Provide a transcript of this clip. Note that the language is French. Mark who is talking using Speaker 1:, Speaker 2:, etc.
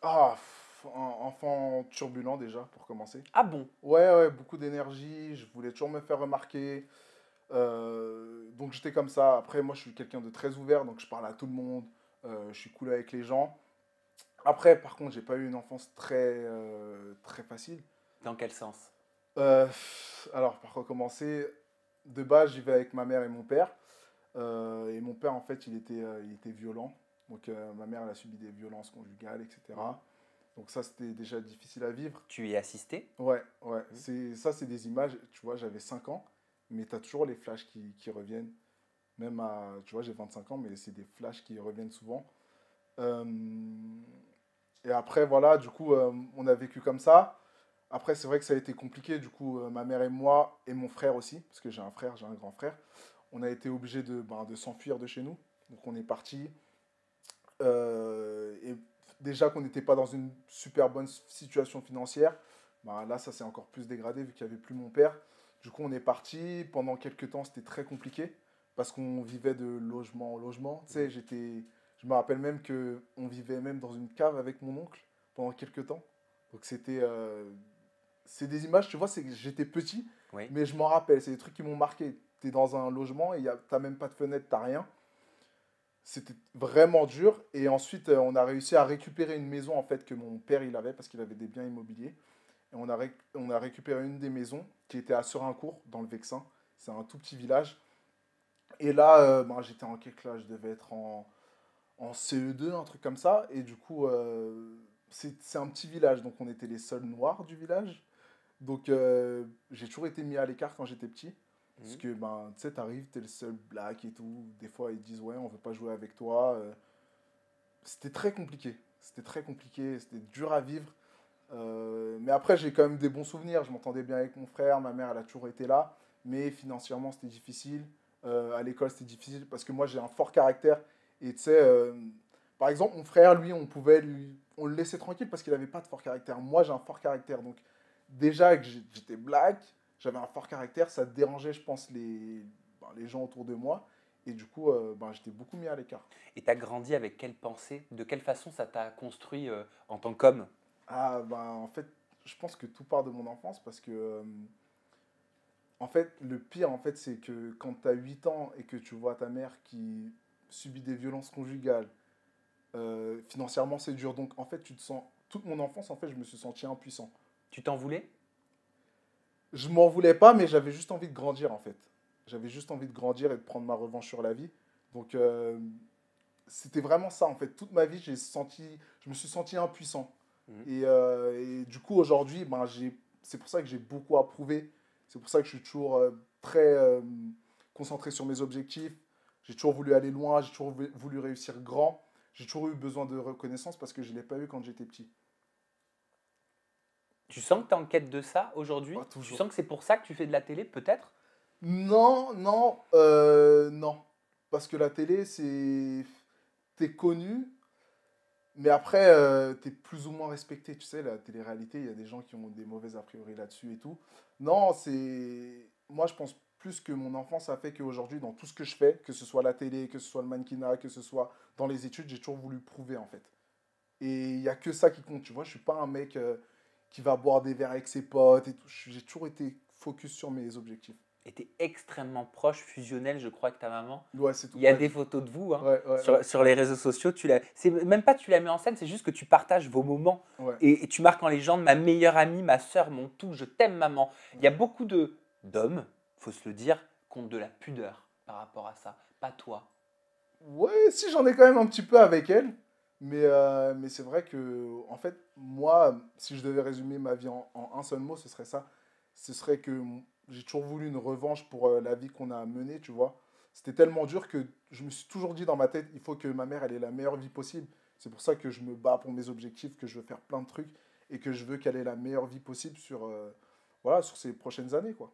Speaker 1: Ah, un enfant turbulent déjà, pour commencer.
Speaker 2: Ah bon?
Speaker 1: Ouais, ouais, beaucoup d'énergie, je voulais toujours me faire remarquer. Donc j'étais comme ça. Après, moi, je suis quelqu'un de très ouvert, donc je parle à tout le monde. Je suis cool avec les gens. Après, par contre, j'ai pas eu une enfance très facile.
Speaker 2: Dans quel sens?
Speaker 1: Alors, par recommencer, de base, j'y vais avec ma mère et mon père. Et mon père, en fait, il était violent. Donc, ma mère, elle a subi des violences conjugales,
Speaker 2: Mhm.
Speaker 1: etc. Donc, ça, c'était déjà difficile à vivre.
Speaker 2: Tu y as assisté?
Speaker 1: Ouais, ouais.
Speaker 2: Mhm.
Speaker 1: Ça, c'est des images. Tu vois, j'avais 5 ans, mais tu as toujours les flashs qui reviennent. Même à, tu vois, j'ai 25 ans, mais c'est des flashs qui reviennent souvent. Euh, et après, voilà, du coup, on a vécu comme ça. Après, c'est vrai que ça a été compliqué. Du coup, ma mère et moi, et mon frère aussi, parce que j'ai un frère, j'ai un grand frère, on a été obligés de s'enfuir de chez nous. Donc, on est parti. Et déjà qu'on n'était pas dans une super bonne situation financière, bah là, ça s'est encore plus dégradé vu qu'il n'y avait plus mon père. Du coup, on est parti. Pendant quelques temps, c'était très compliqué parce qu'on vivait de logement en logement. Tu sais,
Speaker 2: Mhm.
Speaker 1: je me rappelle même que on vivait même dans une cave avec mon oncle pendant quelques temps. Donc c'est des images, tu vois, c'est que j'étais petit,
Speaker 2: Oui.
Speaker 1: mais je m'en rappelle. C'est des trucs qui m'ont marqué. T'es dans un logement et t'as même pas de fenêtre, t'as rien. C'était vraiment dur. Et ensuite, on a réussi à récupérer une maison en fait que mon père il avait parce qu'il avait des biens immobiliers. Et on a récupéré une des maisons qui était à Serincourt, dans le Vexin. C'est un tout petit village. Et là, ben, j'étais en quelle classe? Je devais être en CE2, un truc comme ça. Et du coup, c'est un petit village, donc on était les seuls noirs du village. Donc j'ai toujours été mis à l'écart quand j'étais petit. Parce
Speaker 2: Mhm.
Speaker 1: que ben, tu sais, t'arrives, t'es le seul black et tout. Des fois, ils disent, ouais, on veut pas jouer avec toi. C'était très compliqué. C'était très compliqué, c'était dur à vivre. Mais après, j'ai quand même des bons souvenirs. Je m'entendais bien avec mon frère, ma mère, elle a toujours été là. Mais financièrement, c'était difficile. À l'école, c'était difficile parce que moi, j'ai un fort caractère. Et tu sais, par exemple, mon frère, lui, on le laissait tranquille parce qu'il n'avait pas de fort caractère. Moi, j'ai un fort caractère. Donc, déjà que j'étais black, j'avais un fort caractère, ça dérangeait, je pense, les gens autour de moi. Et du coup, ben, j'étais beaucoup mis à l'écart.
Speaker 2: Et tu as grandi avec quelle pensée? De quelle façon ça t'a construit en tant qu'homme?
Speaker 1: Ah, ben, en fait, je pense que tout part de mon enfance parce que, en fait, le pire, en fait, c'est que quand tu as 8 ans et que tu vois ta mère qui subit des violences conjugales, financièrement, c'est dur. Donc, en fait, tu te sens. Toute mon enfance, en fait, je me suis senti impuissant.
Speaker 2: Tu t'en voulais?
Speaker 1: Je m'en voulais pas, mais j'avais juste envie de grandir, en fait. J'avais juste envie de grandir et de prendre ma revanche sur la vie. Donc, c'était vraiment ça, en fait. Toute ma vie, je me suis senti impuissant.
Speaker 2: Mhm.
Speaker 1: Et du coup, aujourd'hui, ben, c'est pour ça que j'ai beaucoup approuvé. C'est pour ça que je suis toujours très concentré sur mes objectifs. J'ai toujours voulu aller loin, j'ai toujours voulu réussir grand. J'ai toujours eu besoin de reconnaissance parce que je ne l'ai pas eu quand j'étais petit.
Speaker 2: Tu sens que tu es en quête de ça
Speaker 1: Pas
Speaker 2: aujourd'hui? Tu
Speaker 1: toujours.
Speaker 2: sens que c'est pour ça que tu fais de la télé, peut-être?
Speaker 1: Non, non, non. Parce que la télé, c'est. T'es connu, mais après, t'es plus ou moins respecté. Tu sais, la télé-réalité, il y a des gens qui ont des mauvais a priori là-dessus et tout. Non, c'est. Moi, je pense plus que mon enfance a fait qu'aujourd'hui, dans tout ce que je fais, que ce soit la télé, que ce soit le mannequinat, que ce soit dans les études, j'ai toujours voulu prouver, en fait. Et il n'y a que ça qui compte. Tu vois, je suis pas un mec qui va boire des verres avec ses potes et tout. J'ai toujours été focus sur mes objectifs.
Speaker 2: Et tu es extrêmement proche, fusionnel, je crois, que ta maman.
Speaker 1: Ouais, c'est tout.
Speaker 2: Il y a
Speaker 1: Ouais,
Speaker 2: des photos de vous hein,
Speaker 1: ouais, ouais, ouais.
Speaker 2: sur les réseaux sociaux. C'est même pas que tu la mets en scène, c'est juste que tu partages vos moments.
Speaker 1: Ouais.
Speaker 2: Et tu marques en légende ma meilleure amie, ma sœur, mon tout, je t'aime maman. Il y a beaucoup d'hommes, faut se le dire, qui ont de la pudeur par rapport à ça. Pas toi.
Speaker 1: Ouais, si j'en ai quand même un petit peu avec elle, mais c'est vrai que, en fait, moi, si je devais résumer ma vie en un seul mot, ce serait ça. Ce serait que j'ai toujours voulu une revanche pour la vie qu'on a menée, tu vois. C'était tellement dur que je me suis toujours dit dans ma tête, il faut que ma mère, elle ait la meilleure vie possible. C'est pour ça que je me bats pour mes objectifs, que je veux faire plein de trucs et que je veux qu'elle ait la meilleure vie possible sur, voilà, sur ces prochaines années, quoi.